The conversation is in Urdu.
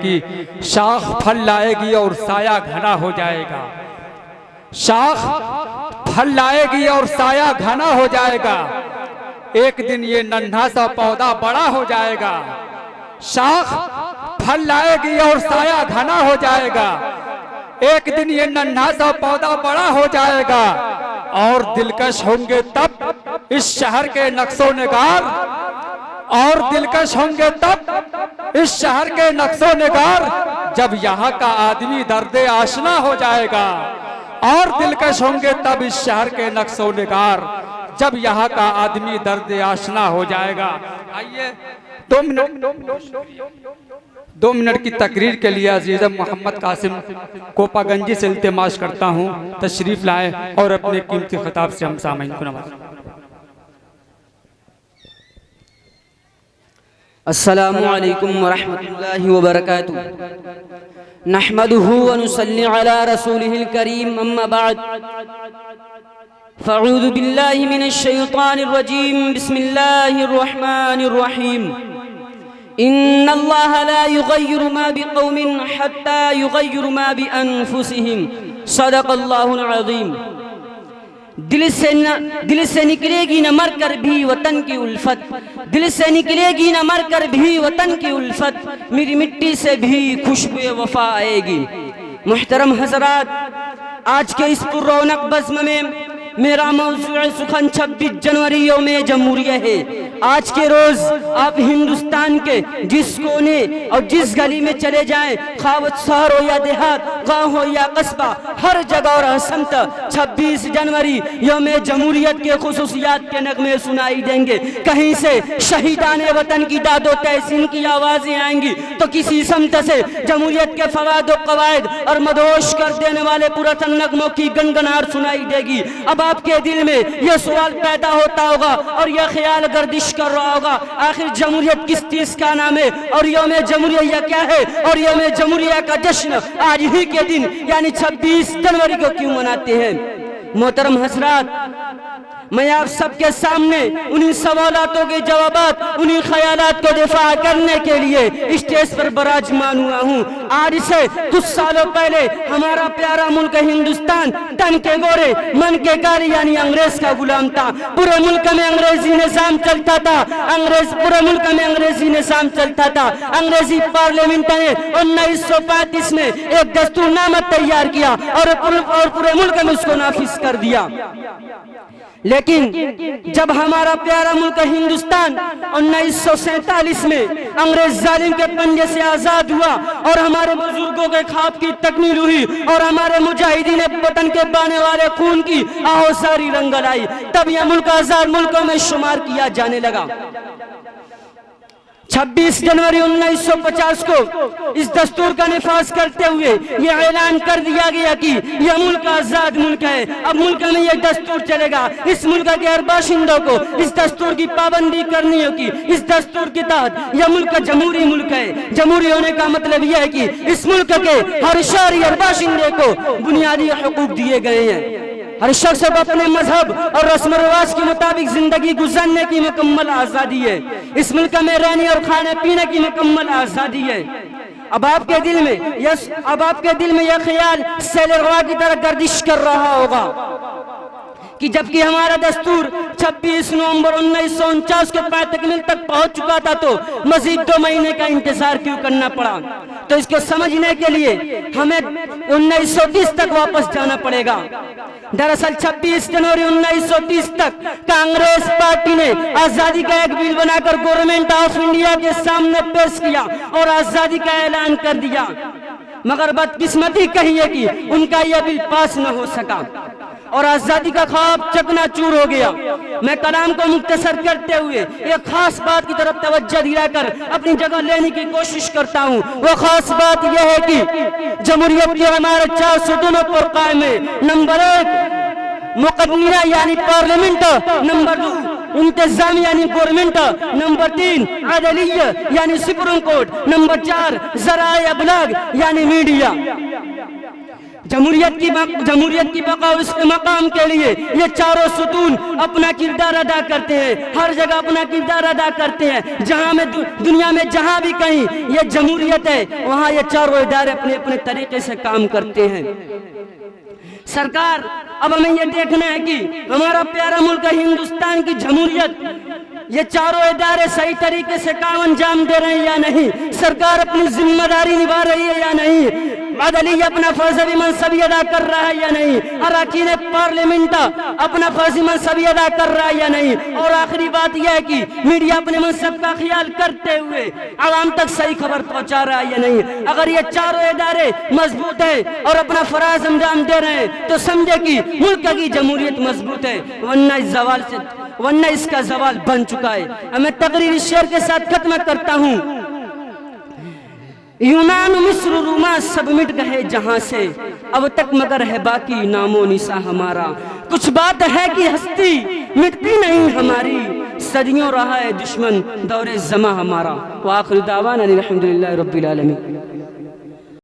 کی شاخ پھل لائے گی اور سایہ گھنا ہو جائے گا. شاخ پھل لائے گی اور سایہ گھنا ہو جائے گا. ایک دن یہ ننھا سا پودا بڑا ہو جائے گا. شاخ پھل لائے گی اور سایہ گھنا ہو جائے گا. ایک دن یہ ننھا سا پودا بڑا ہو جائے گا اور دلکش ہوں گے تب اس شہر کے نقش و نگار. اور دلکش ہوں گے تب اس شہر کے نقش و نگار جب یہاں کا آدمی درد آشنا ہو جائے گا. اور دلکش ہوں گے تب اس شہر کے نقش و نگار جب یہاں کا آدمی درد آشنا ہو جائے گا. آئیے 2 منٹ کی تقریر کے لیے عزیزم محمد قاسم کوپا گنجی سے التماس کرتا ہوں تشریف لائیں اور اپنے قیمتی خطاب سے ہم سامعین کو نوازیں. السلام علیکم ورحمۃ اللہ وبرکاتہ. نحمده ونصلی علی رسولہ الکریم اما بعد فاعوذ باللہ من الشیطان الرجیم بسم اللہ الرحمن الرحیم. ان اللہ لا یغیر ما بقوم حتی یغیر ما بانفسہم صدق اللہ العظیم. دل سے نکلے گی نہ مر کر بھی وطن کی الفت. دل سے نکلے گی نہ مر کر بھی وطن کی الفت. میری مٹی سے بھی خوشبو وفا آئے گی. محترم حضرات، آج کے اس پر رونق بزم میں میرا موضوع سخن 26 جنوری یوم جمہوریہ ہے. آج کے روز آپ ہندوستان کے جس کونے اور جس گلی میں چلے جائیں، خواہ شہر ہو یا دیہات، گاؤں ہو یا قصبہ، ہر جگہ اور ہر سمت 26 جنوری یوم جمہوریت کے خصوصیات کے نغمے سنائی دیں گے. کہیں سے شہیدان وطن کی داد و تحسین کی آوازیں آئیں گی تو کسی سمت سے جمہوریت کے فوائد و قواعد اور مدہوش کر دینے والے پرتن نغموں کی گنگنار سنائی دے گی. اب آپ کے دل میں یہ سوال پیدا ہوتا ہوگا اور یہ خیال گردش کر رہا ہوگا، آخر جمہوریت کس چیز کا نام ہے اور یوم جمہوریہ کیا ہے اور یوم جمہوریہ کا جشن آج ہی کے دن یعنی 26 جنوری کو کیوں مناتے ہیں؟ محترم حضرات، میں آپ سب کے سامنے انہی سوالاتوں کے جوابات، انہی خیالات کو دفاع کرنے کے لیے اسٹیج پر براجمان ہوا ہوں. آج سے کچھ سالوں پہلے ہمارا پیارا ملک ہندوستان تن کے گورے من کے کالے یعنی انگریز کا غلام تھا. پورے ملک میں انگریزی نظام چلتا تھا. پورے ملک میں انگریزی نظام چلتا تھا. انگریزی پارلیمنٹ نے 1935 میں ایک دستور نامہ تیار کیا اور پورے ملک میں اس کو نافذ کر دیا. لیکن جب ہمارا پیارا ملک ہندوستان 1947 میں انگریز ظالم کے پنجے سے آزاد ہوا اور ہمارے بزرگوں کے خواب کی تکمیل ہوئی اور ہمارے مجاہدین وطن کے بہنے والے خون کی آہوازاری رنگ لائی، تب یہ ملک آزاد ملکوں میں شمار کیا جانے لگا. 26 جنوری 1950 کو اس دستور کا نفاذ کرتے ہوئے یہ اعلان کر دیا گیا کہ یہ ملک آزاد ملک ہے. اب ملک میں یہ دستور چلے گا. اس ملک کے ہر باشندوں کو اس دستور کی پابندی کرنی ہوگی. اس دستور کے تحت یہ ملک جمہوری ملک ہے. جمہوری ہونے کا مطلب یہ ہے کہ اس ملک کے ہر شہری ہر باشندے کو بنیادی حقوق دیے گئے ہیں. ہر شخص کو اپنے مذہب اور رسم و رواج کے مطابق زندگی گزارنے کی مکمل آزادی ہے. اس ملک میں رہنے اور کھانے پینے کی مکمل آزادی ہے. اب آپ کے دل میں یہ خیال سیل روا کی طرح گردش کر رہا ہوگا کہ جبکہ ہمارا دستور 26 نومبر 1949 کے پائے تکمیل تک پہنچ چکا تھا تو مزید 2 مہینے کا انتظار کیوں کرنا پڑا؟ تو اس کو سمجھنے کے لیے ہمیں 1930 تک واپس جانا پڑے گا. دراصل 26 جنوری 1930 تک کانگریس پارٹی نے آزادی کا ایک بل بنا کر گورنمنٹ آف انڈیا کے سامنے پیش کیا اور آزادی کا اعلان کر دیا. مگر بدقسمتی کہیے کہ ان کا یہ بل پاس نہ ہو سکا اور آزادی کا خواب چکنا چور ہو گیا. میں کلام کو مختصر کرتے ہوئے ایک خاص بات کی طرف توجہ دلا کر اپنی جگہ لینے کی کوشش کرتا ہوں. وہ خاص بات یہ ہے کہ جمہوریت کے ہمارے 4 ستونوں پر قائم ہے. نمبر 1 مقننہ یعنی پارلیمنٹ، نمبر 2 انتظامی یعنی گورنمنٹ، نمبر 3 عدلیہ یعنی سپریم کورٹ، نمبر 4 ذرائع ابلاغ یعنی میڈیا. جمہوریت کی بقا اور اس کے مقام کے لیے یہ چاروں ستون اپنا کردار ادا کرتے ہیں، ہر جگہ اپنا کردار ادا کرتے ہیں۔ جہاں میں دنیا میں جہاں بھی کہیں یہ جمہوریت ہے، وہاں یہ چاروں ادارے اپنے اپنے طریقے سے کام کرتے ہیں۔ سرکار، اب ہمیں یہ دیکھنا ہے کہ ہمارا پیارا ملک ہندوستان کی جمہوریت، یہ چاروں ادارے صحیح طریقے سے کام انجام دے رہے ہیں یا نہیں، سرکار اپنی ذمہ داری نبھا رہی ہے یا نہیں، عدلیہ اپنا فرض منصبی ادا کر رہا ہے یا نہیں، اراکین پارلیمنٹ اپنا فرض منصبی ادا کر رہا ہے یا نہیں، اور آخری بات یہ ہے کہ میڈیا اپنے منصب کا خیال کرتے ہوئے عوام تک صحیح خبر پہنچا رہا ہے یا نہیں۔ اگر یہ چاروں ادارے مضبوط ہیں اور اپنا فرائض انجام دے رہے ہیں تو سمجھے کہ ملک کی جمہوریت مضبوط ہے، ورنہ اس کا زوال بن چکا ہے۔ میں تقریر اس شعر کے ساتھ ختم کرتا ہوں۔ یونان، مصر، روما سب مٹ گئے جہاں سے، اب تک مگر ہے باقی نام و نساں ہمارا۔ کچھ بات ہے کہ ہستی مٹتی نہیں ہماری، صدیوں رہا ہے دشمن دور زماں ہمارا۔ وآخر دعوانا الحمدللہ رب العالمین۔